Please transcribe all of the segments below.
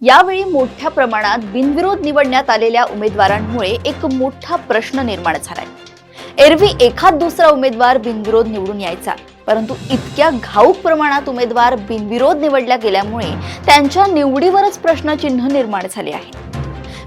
यावेळी मोठ्या प्रमाणात बिनविरोध निवडण्यात आलेल्या उमेदवारांमुळे एक मोठा प्रश्न निर्माण झालाय। एरवी एखाद दुसरा उमेदवार बिनविरोध निवडून यायचा, परंतु इतक्या घाऊक प्रमाणात उमेदवार बिनविरोध निवडल्या गेल्यामुळे त्यांच्या निवडीवरच प्रश्नचिन्ह निर्माण झाले आहे।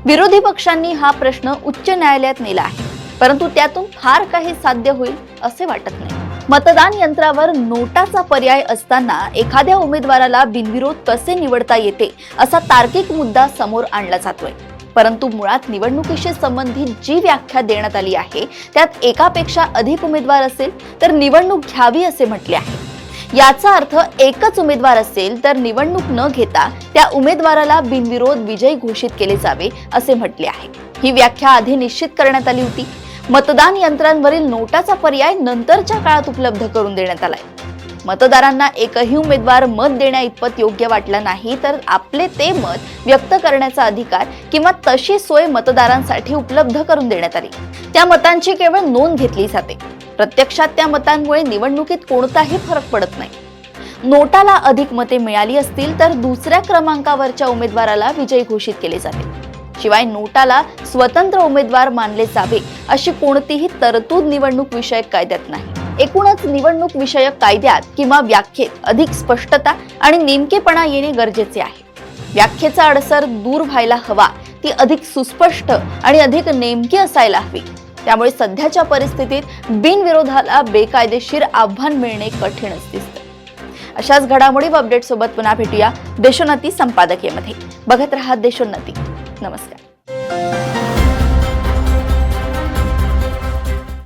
विरोधी पक्षांनी हा प्रश्न उच्च न्यायालयात नेला आहे, परंतु त्यातून फार काही साध्य होईल असे वाटत नाही। मतदान यंत्रावर नोटाचा पर्याय असताना एखाद्या उमेदवाराला बिनविरोध कसे निवडता येते असा तार्किक मुद्दा समोर आणला जातोय, परंतु मुळात निवडणुकीशी संबंधित जी व्याख्या देण्यात आली आहे त्यात एकापेक्षा अधिक उमेदवार असेल तर निवडणूक घ्यावी असे म्हटले आहे। याचा अर्थ एकच उमेदवार असेल तर निवडणूक न घेता त्या उमेदवाराला बिनविरोध विजयी घोषित केले जावे असे म्हटले आहे। ही व्याख्या आधी निश्चित करण्यात आली होती। मतदान यंत्रांवरील नोटाचा पर्याय नंतरच्या काळात उपलब्ध करून देण्यात आलाय। मतदारांना एकही उमेदवार मत देण्या इतपत योग्य वाटला नाही तर आपले ते मत व्यक्त करण्याचा अधिकार किंवा तशी सोय मतदारांसाठी उपलब्ध करून देण्यात आली। त्या मतांची केवळ नोंद घेतली जाते। प्रत्यक्षात त्या मतांमुळे निवडणुकीत कोणताही फरक पडत नाही। नोटाला अधिक मते मिळाली असतील तर दुसऱ्या क्रमांकावरच्या उमेदवाराला विजयी घोषित केले जाते। शिवाय नोटाला स्वतंत्र उमेदवार मानले जावे अशी कोणतीही तरतूद निवडणूक विषयक कायद्यात नाही। एकूणच निवडणूक विषयक कायद्यात किंवा व्याख्येत अधिक स्पष्टता आणि नेमकेपणा येणे गरजेचे आहे। व्याख्येचा अडसर दूर व्हायला हवा, ती अधिक सुस्पष्ट आणि अधिक नेमकी असायला हवी। त्यामुळे सध्याच्या परिस्थितीत बिनविरोधाला बेकायदेशीर आव्हान मिळणे कठीणच दिसते। अशाच घडामोडी व अपडेट सोबत पुन्हा भेटूया देशोन्नती संपादकीयमध्ये। बघत रहा देशोन्नती। नमस्कार।